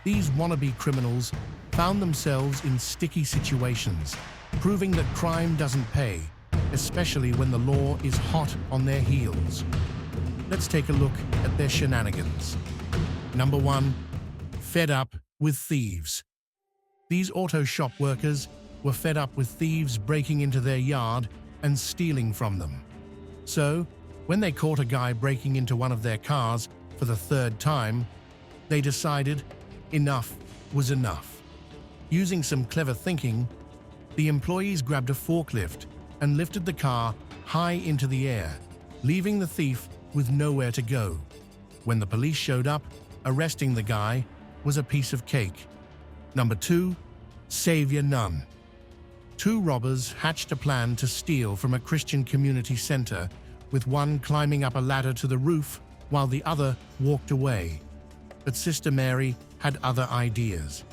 These wannabe criminals found themselves in sticky situations, proving that crime doesn't pay, especially when the law is hot on their heels. Let's take a look at their shenanigans. Number 1. Fed up with thieves. These auto shop workers were fed up with thieves breaking into their yard and stealing from them. So, when they caught a guy breaking into one of their cars for the 3rd time, they decided enough was enough. Using some clever thinking, the employees grabbed a forklift and lifted the car high into the air, leaving the thief with nowhere to go. When the police showed up, arresting the guy was a piece of cake. Number 2. Savior none. 2 robbers hatched a plan to steal from a Christian community center, with one climbing up a ladder to the roof while the other walked away. But Sister Mary had other ideas.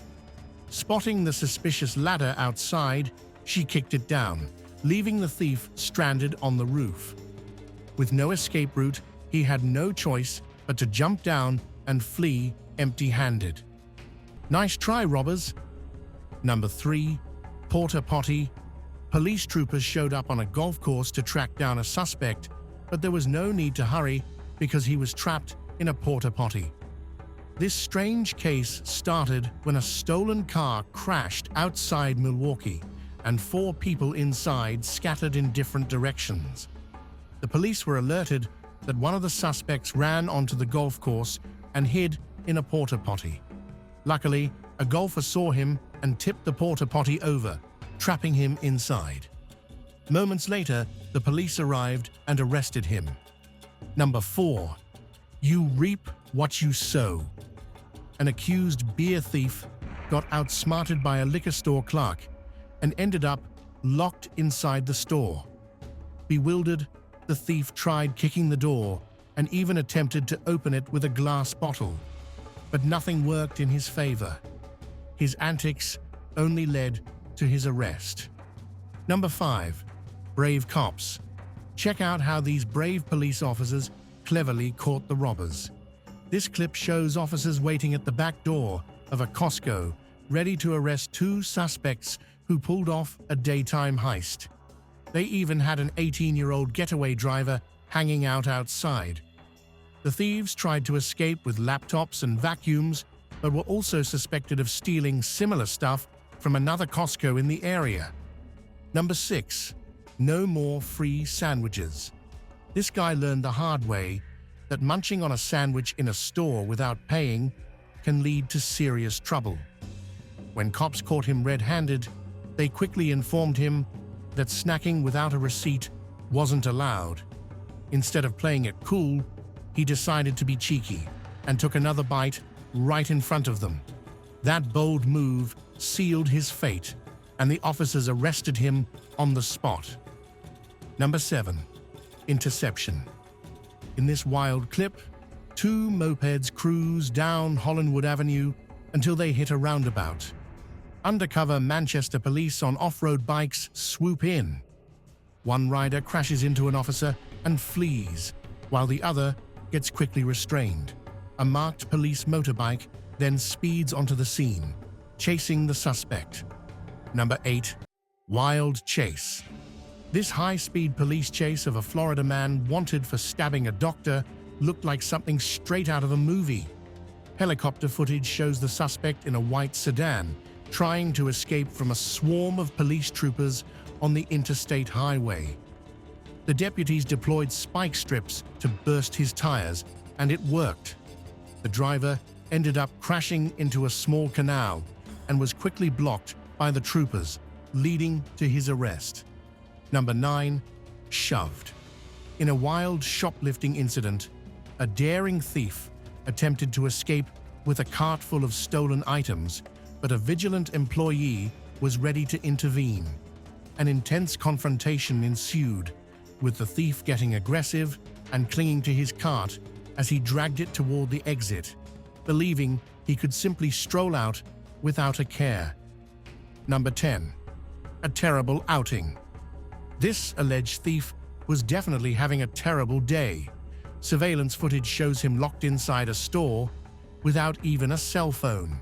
Spotting the suspicious ladder outside, she kicked it down, leaving the thief stranded on the roof. With no escape route, he had no choice but to jump down and flee empty-handed. Nice try, robbers. Number 3. Porta potty. Police troopers showed up on a golf course to track down a suspect, but there was no need to hurry because he was trapped in a porta potty. This strange case started when a stolen car crashed outside Milwaukee, and 4 people inside scattered in different directions. The police were alerted that one of the suspects ran onto the golf course and hid in a porta potty. Luckily, a golfer saw him and tipped the porta potty over, trapping him inside. Moments later, the police arrived and arrested him. Number 4. You reap what you sow. An accused beer thief got outsmarted by a liquor store clerk and ended up locked inside the store. Bewildered, the thief tried kicking the door and even attempted to open it with a glass bottle, but nothing worked in his favor. His antics only led to his arrest. Number 5. Brave cops. Check out how these brave police officers cleverly caught the robbers. This clip shows officers waiting at the back door of a Costco, ready to arrest 2 suspects who pulled off a daytime heist. They even had an 18-year-old getaway driver hanging out outside. The thieves tried to escape with laptops and vacuums, but were also suspected of stealing similar stuff from another Costco in the area. Number 6. No more free sandwiches. This guy learned the hard way that munching on a sandwich in a store without paying can lead to serious trouble. When cops caught him red-handed, they quickly informed him that snacking without a receipt wasn't allowed. Instead of playing it cool, he decided to be cheeky and took another bite right in front of them. That bold move sealed his fate, and the officers arrested him on the spot. Number 7. Interception. In this wild clip, 2 mopeds cruise down Hollinwood Avenue until they hit a roundabout. Undercover Manchester police on off-road bikes swoop in. One rider crashes into an officer and flees, while the other gets quickly restrained. A marked police motorbike then speeds onto the scene, chasing the suspect. Number 8. Wild chase. This high-speed police chase of a Florida man wanted for stabbing a doctor looked like something straight out of a movie. Helicopter footage shows the suspect in a white sedan trying to escape from a swarm of police troopers on the interstate highway. The deputies deployed spike strips to burst his tires, and it worked. The driver ended up crashing into a small canal and was quickly blocked by the troopers, leading to his arrest. Number 9. Shoved. In a wild shoplifting incident, a daring thief attempted to escape with a cart full of stolen items, but a vigilant employee was ready to intervene. An intense confrontation ensued, with the thief getting aggressive and clinging to his cart as he dragged it toward the exit, believing he could simply stroll out without a care. Number 10. A terrible outing. This alleged thief was definitely having a terrible day. Surveillance footage shows him locked inside a store without even a cell phone.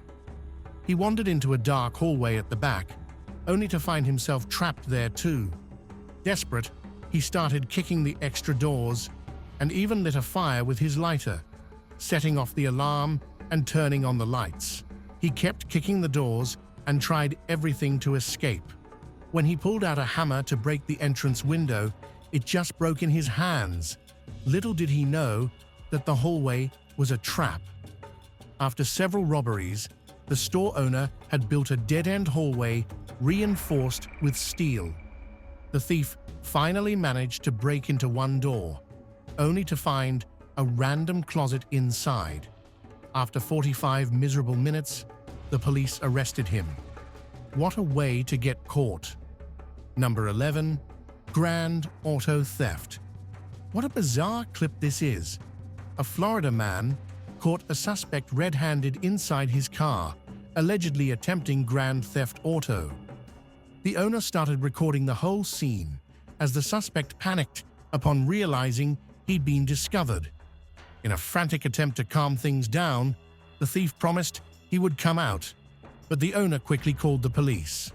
He wandered into a dark hallway at the back, only to find himself trapped there too. Desperate, he started kicking the extra doors and even lit a fire with his lighter, setting off the alarm and turning on the lights. He kept kicking the doors and tried everything to escape. When he pulled out a hammer to break the entrance window, it just broke in his hands. Little did he know that the hallway was a trap. After several robberies, the store owner had built a dead-end hallway reinforced with steel. The thief finally managed to break into one door, only to find a random closet inside. After 45 miserable minutes, the police arrested him. What a way to get caught. Number 11. Grand auto theft. What a bizarre clip this is. A Florida man caught a suspect red-handed inside his car, allegedly attempting grand theft auto. The owner started recording the whole scene as the suspect panicked upon realizing he'd been discovered. In a frantic attempt to calm things down, the thief promised he would come out, but the owner quickly called the police.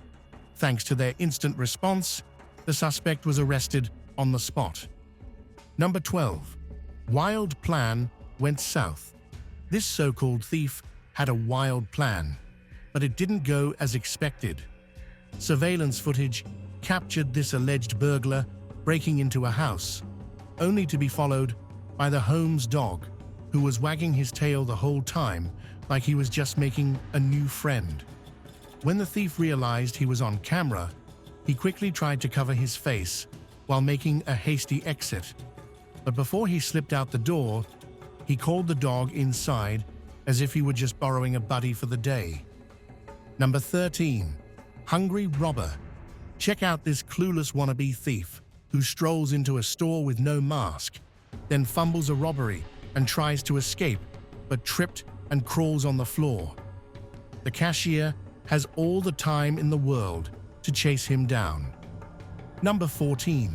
Thanks to their instant response, the suspect was arrested on the spot. Number 12. Wild plan went south. This so-called thief had a wild plan, but it didn't go as expected. Surveillance footage captured this alleged burglar breaking into a house, only to be followed by the home's dog, who was wagging his tail the whole time like he was just making a new friend. When the thief realized he was on camera, he quickly tried to cover his face while making a hasty exit. But before he slipped out the door, he called the dog inside as if he were just borrowing a buddy for the day. Number 13. Hungry robber. Check out this clueless wannabe thief who strolls into a store with no mask, then fumbles a robbery and tries to escape, but tripped and crawls on the floor. The cashier has all the time in the world to chase him down. Number 14.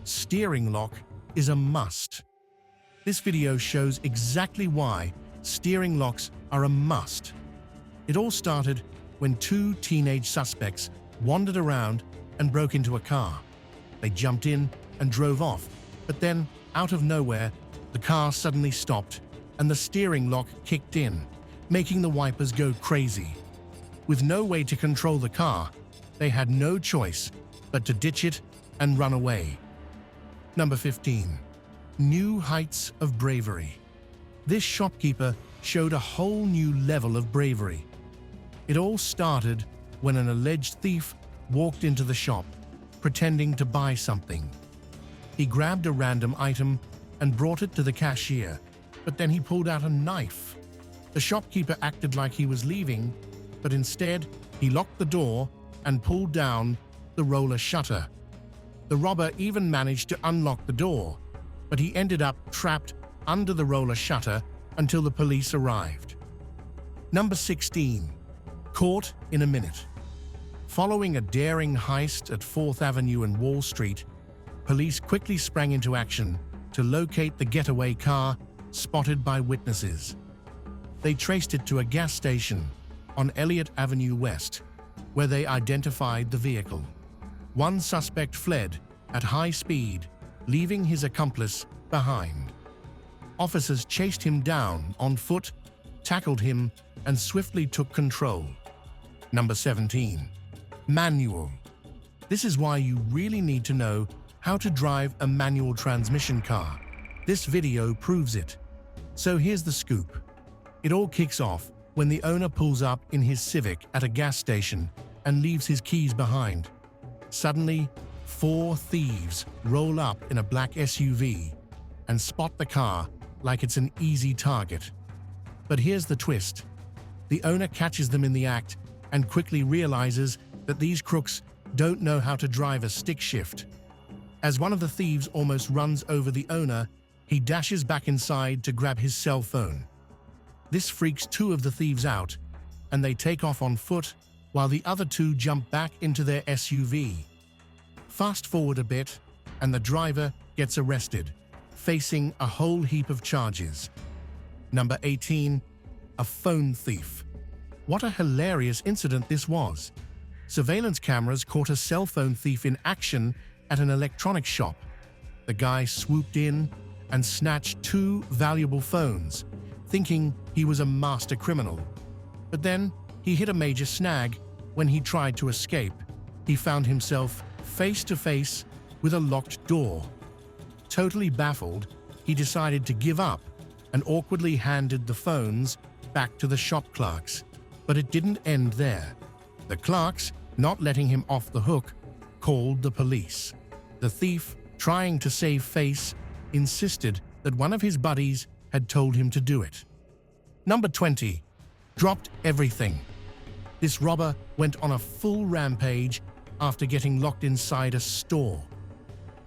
Steering lock is a must. This video shows exactly why steering locks are a must. It all started when two teenage suspects wandered around and broke into a car. They jumped in and drove off, but then, out of nowhere, the car suddenly stopped and the steering lock kicked in, making the wipers go crazy. With no way to control the car, they had no choice but to ditch it and run away. Number 15. New heights of bravery. This shopkeeper showed a whole new level of bravery. It all started when an alleged thief walked into the shop, pretending to buy something. He grabbed a random item and brought it to the cashier, but then he pulled out a knife. The shopkeeper acted like he was leaving, but instead he locked the door and pulled down the roller shutter. The robber even managed to unlock the door, but he ended up trapped under the roller shutter until the police arrived. Number 16. Caught in a minute. Following a daring heist at 4th Avenue and Wall Street, police quickly sprang into action to locate the getaway car spotted by witnesses. They traced it to a gas station on Elliott Avenue West, where they identified the vehicle. One suspect fled at high speed, leaving his accomplice behind. Officers chased him down on foot, tackled him, and swiftly took control. Number 17. Manual. This is why you really need to know how to drive a manual transmission car. This video proves it. So here's the scoop. It all kicks off when the owner pulls up in his Civic at a gas station and leaves his keys behind. Suddenly, 4 thieves roll up in a black SUV and spot the car like it's an easy target. But here's the twist. The owner catches them in the act and quickly realizes that these crooks don't know how to drive a stick shift. As one of the thieves almost runs over the owner, he dashes back inside to grab his cell phone. This freaks 2 of the thieves out, and they take off on foot while the other 2 jump back into their SUV. Fast forward a bit, and the driver gets arrested, facing a whole heap of charges. Number 18. A phone thief. What a hilarious incident this was. Surveillance cameras caught a cell phone thief in action at an electronics shop. The guy swooped in and snatched 2 valuable phones, thinking he was a master criminal. But then he hit a major snag when he tried to escape. He found himself face to face with a locked door. Totally baffled, he decided to give up and awkwardly handed the phones back to the shop clerks. But it didn't end there. The clerks, not letting him off the hook, called the police. The thief, trying to save face, insisted that one of his buddies had told him to do it. Number 20. Dropped everything. This robber went on a full rampage after getting locked inside a store.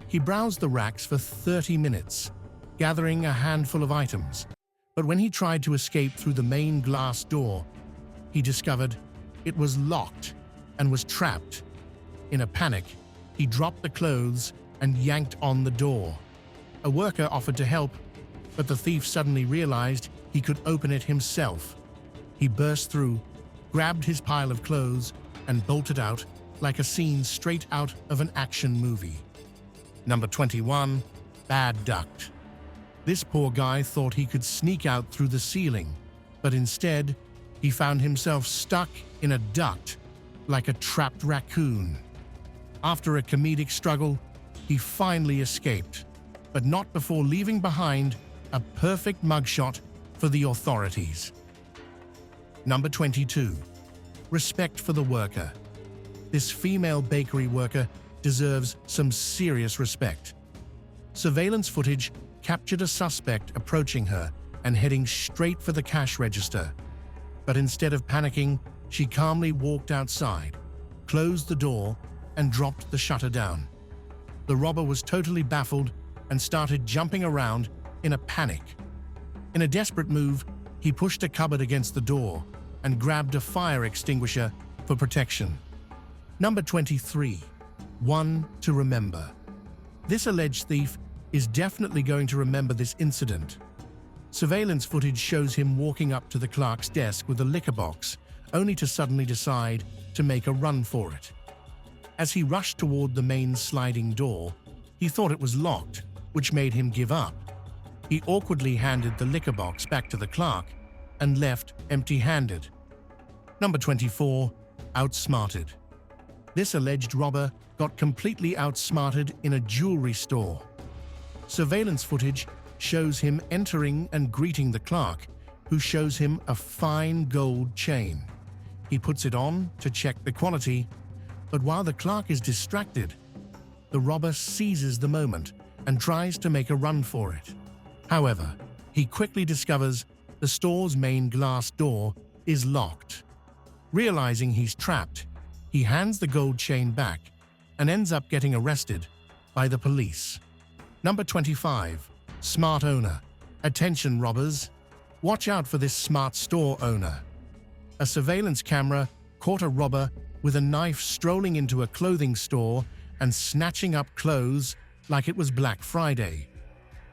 He browsed the racks for 30 minutes, gathering a handful of items. But when he tried to escape through the main glass door, he discovered it was locked and was trapped. In a panic, he dropped the clothes and yanked on the door. A worker offered to help, but the thief suddenly realized he could open it himself. He burst through, grabbed his pile of clothes, and bolted out like a scene straight out of an action movie. Number 21. Bad duct. This poor guy thought he could sneak out through the ceiling, but instead, he found himself stuck in a duct like a trapped raccoon. After a comedic struggle, he finally escaped, but not before leaving behind a perfect mugshot for the authorities. Number 22. Respect for the worker. This female bakery worker deserves some serious respect. Surveillance footage captured a suspect approaching her and heading straight for the cash register. But instead of panicking, she calmly walked outside, closed the door, and dropped the shutter down. The robber was totally baffled and started jumping around in a panic. In a desperate move, he pushed a cupboard against the door and grabbed a fire extinguisher for protection. Number 23. One to remember. This alleged thief is definitely going to remember this incident. Surveillance footage shows him walking up to the clerk's desk with a liquor box, only to suddenly decide to make a run for it. As he rushed toward the main sliding door, he thought it was locked, which made him give up. He awkwardly handed the liquor box back to the clerk and left empty-handed. Number 24. Outsmarted. This alleged robber got completely outsmarted in a jewelry store. Surveillance footage shows him entering and greeting the clerk, who shows him a fine gold chain. He puts it on to check the quality, but while the clerk is distracted, the robber seizes the moment and tries to make a run for it. However, he quickly discovers the store's main glass door is locked. Realizing he's trapped, he hands the gold chain back and ends up getting arrested by the police. Number 25. Smart owner. Attention robbers. Watch out for this smart store owner. A surveillance camera caught a robber with a knife strolling into a clothing store and snatching up clothes like it was Black Friday.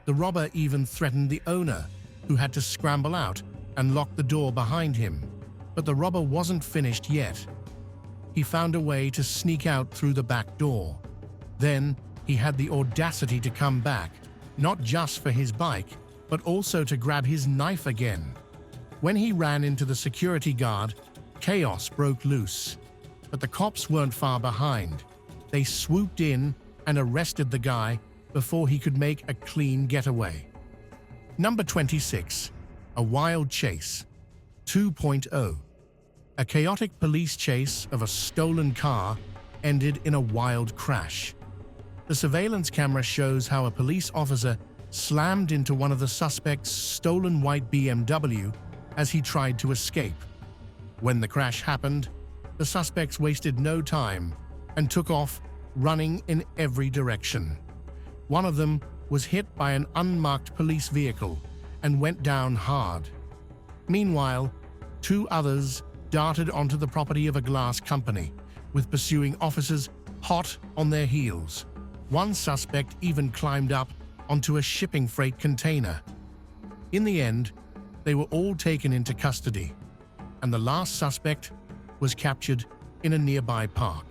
The robber even threatened the owner, who had to scramble out and lock the door behind him. But the robber wasn't finished yet. He found a way to sneak out through the back door. Then he had the audacity to come back, not just for his bike, but also to grab his knife again. When he ran into the security guard, chaos broke loose. But the cops weren't far behind. They swooped in and arrested the guy before he could make a clean getaway. Number 26. A wild chase. 2.0. A chaotic police chase of a stolen car ended in a wild crash. The surveillance camera shows how a police officer slammed into one of the suspect's stolen white BMW as he tried to escape. When the crash happened, the suspects wasted no time and took off, running in every direction. One of them was hit by an unmarked police vehicle and went down hard. Meanwhile, 2 others darted onto the property of a glass company, with pursuing officers hot on their heels. One suspect even climbed up onto a shipping freight container. In the end, they were all taken into custody. and the last suspect was captured in a nearby park.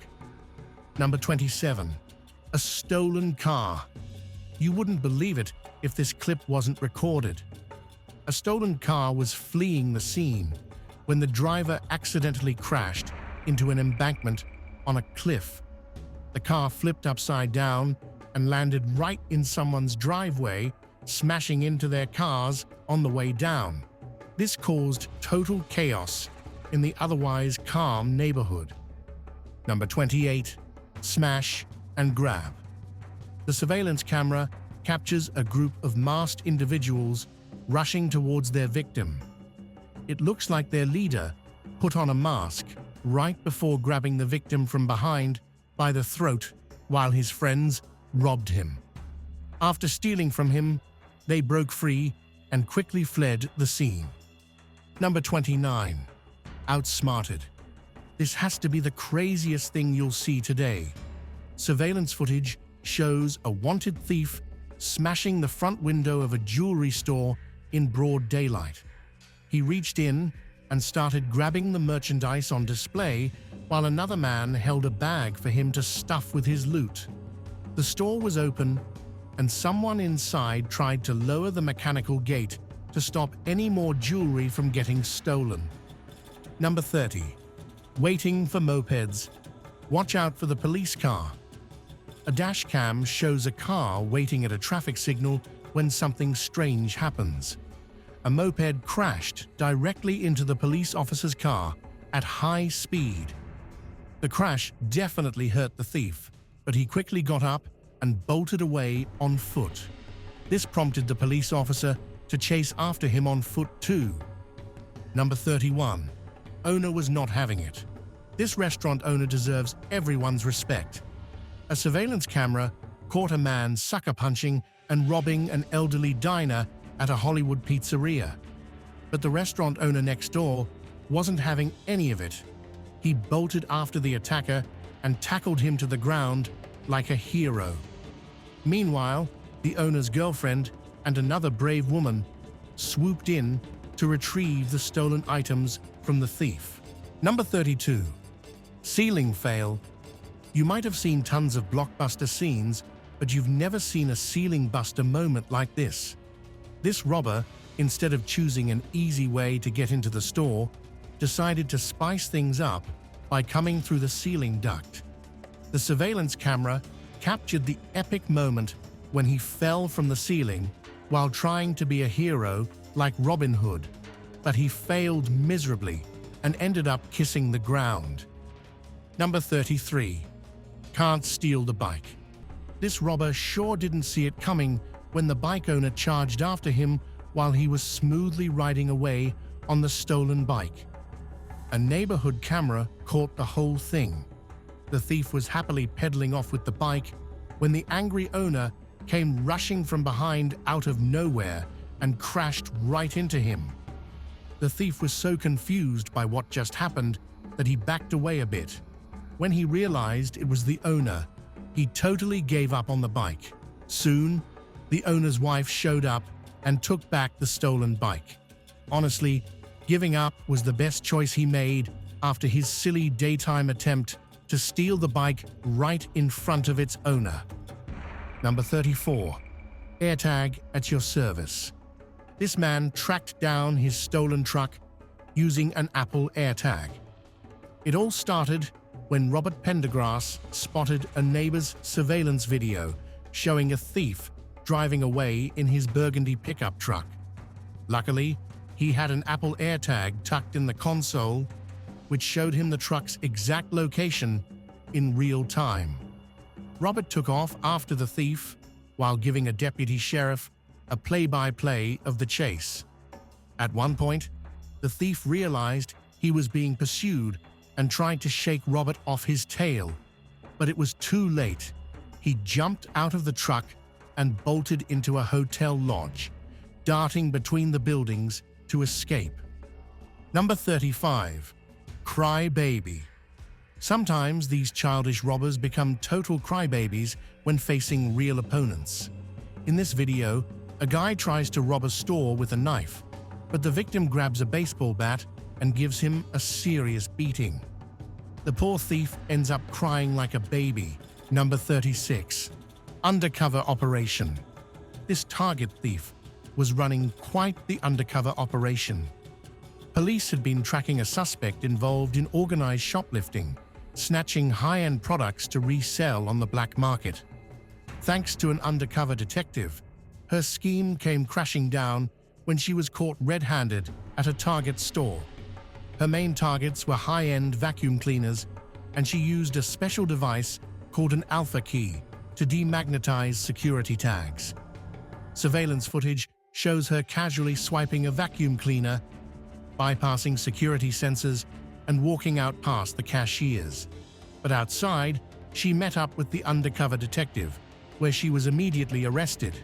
Number 27. A stolen car. You wouldn't believe it if this clip wasn't recorded. A stolen car was fleeing the scene when the driver accidentally crashed into an embankment on a cliff. The car flipped upside down and landed right in someone's driveway, smashing into their cars on the way down. This caused total chaos in the otherwise calm neighborhood. Number 28. Smash and grab. The surveillance camera captures a group of masked individuals rushing towards their victim. It looks like their leader put on a mask right before grabbing the victim from behind by the throat while his friends robbed him. After stealing from him, they broke free and quickly fled the scene. Number 29. Outsmarted. This has to be the craziest thing you'll see today. Surveillance footage shows a wanted thief smashing the front window of a jewelry store in broad daylight. He reached in and started grabbing the merchandise on display while another man held a bag for him to stuff with his loot. The store was open, and someone inside tried to lower the mechanical gate to stop any more jewelry from getting stolen. Number 30. Waiting for mopeds. Watch out for the police car. A dash cam shows a car waiting at a traffic signal when something strange happens. A moped crashed directly into the police officer's car at high speed. The crash definitely hurt the thief, but he quickly got up and bolted away on foot. This prompted the police officer to chase after him on foot too. Number 31. Owner was not having it. This restaurant owner deserves everyone's respect. A surveillance camera caught a man sucker punching and robbing an elderly diner at a Hollywood pizzeria. But the restaurant owner next door wasn't having any of it. He bolted after the attacker and tackled him to the ground like a hero. Meanwhile, the owner's girlfriend and another brave woman swooped in to retrieve the stolen items from the thief. Number 32. Ceiling fail. You might have seen tons of blockbuster scenes, but you've never seen a ceiling buster moment like this. This robber, instead of choosing an easy way to get into the store, decided to spice things up by coming through the ceiling duct. The surveillance camera captured the epic moment when he fell from the ceiling while trying to be a hero like Robin Hood, but he failed miserably and ended up kissing the ground. Number 33. Can't steal the bike. This robber sure didn't see it coming when the bike owner charged after him while he was smoothly riding away on the stolen bike. A neighborhood camera caught the whole thing. The thief was happily pedaling off with the bike when the angry owner came rushing from behind out of nowhere and crashed right into him. The thief was so confused by what just happened that he backed away a bit. When he realized it was the owner, he totally gave up on the bike. Soon, the owner's wife showed up and took back the stolen bike. Honestly, giving up was the best choice he made after his silly daytime attempt to steal the bike right in front of its owner. Number 34. AirTag at your service. This man tracked down his stolen truck using an Apple AirTag. It all started when Robert Pendergrass spotted a neighbor's surveillance video showing a thief driving away in his burgundy pickup truck. Luckily, he had an Apple AirTag tucked in the console, which showed him the truck's exact location in real time. Robert took off after the thief while giving a deputy sheriff a play-by-play of the chase. At one point, the thief realized he was being pursued and tried to shake Robert off his tail, but it was too late. He jumped out of the truck and bolted into a hotel lodge, darting between the buildings to escape. Number 35. Crybaby. Sometimes these childish robbers become total crybabies when facing real opponents. In this video, a guy tries to rob a store with a knife, but the victim grabs a baseball bat and gives him a serious beating. The poor thief ends up crying like a baby. Number 36. Undercover operation. This target thief was running quite the undercover operation. Police had been tracking a suspect involved in organized shoplifting, snatching high-end products to resell on the black market. Thanks to an undercover detective, her scheme came crashing down when she was caught red-handed at a Target store. Her main targets were high-end vacuum cleaners, and she used a special device called an alpha key to demagnetize security tags. Surveillance footage shows her casually swiping a vacuum cleaner, bypassing security sensors, and walking out past the cashiers. But outside, she met up with the undercover detective, where she was immediately arrested.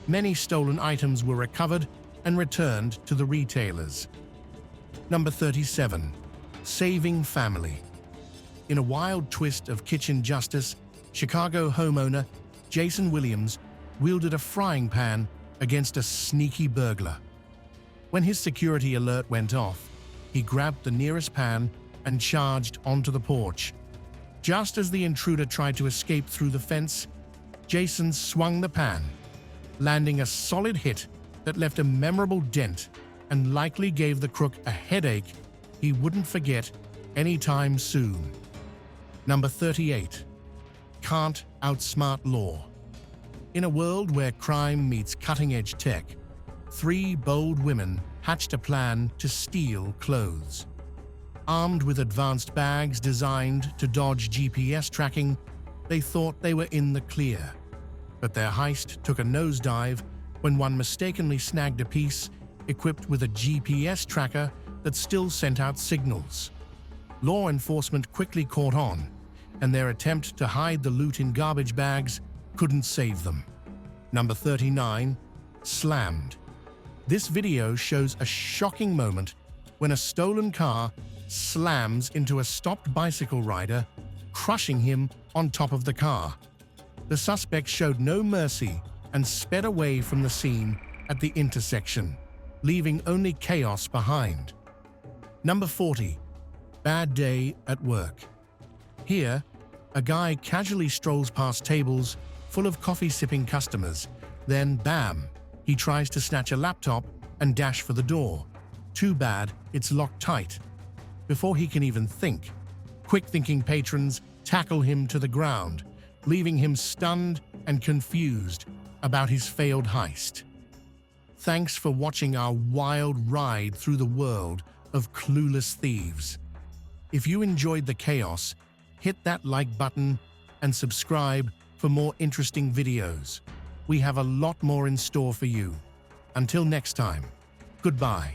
Many stolen items were recovered and returned to the retailers. Number 37. Saving family. In a wild twist of kitchen justice, Chicago homeowner Jason Williams wielded a frying pan against a sneaky burglar. When his security alert went off, he grabbed the nearest pan and charged onto the porch. Just as the intruder tried to escape through the fence, Jason swung the pan, landing a solid hit that left a memorable dent and likely gave the crook a headache he wouldn't forget anytime soon. Number 38. Can't outsmart law. In a world where crime meets cutting-edge tech, 3 bold women hatched a plan to steal clothes. Armed with advanced bags designed to dodge GPS tracking, they thought they were in the clear. But their heist took a nosedive when one mistakenly snagged a piece equipped with a GPS tracker that still sent out signals. Law enforcement quickly caught on, and their attempt to hide the loot in garbage bags couldn't save them. Number 39. Slammed. This video shows a shocking moment when a stolen car slams into a stopped bicycle rider, crushing him on top of the car. The suspect showed no mercy and sped away from the scene at the intersection, leaving only chaos behind. Number 40. Bad day at work. Here, a guy casually strolls past tables full of coffee-sipping customers. Then, bam, he tries to snatch a laptop and dash for the door. Too bad it's locked tight. Before he can even think, quick-thinking patrons tackle him to the ground, leaving him stunned and confused about his failed heist. Thanks for watching our wild ride through the world of Clueless Thieves. If you enjoyed the chaos, hit that like button and subscribe for more interesting videos. We have a lot more in store for you. Until next time, goodbye.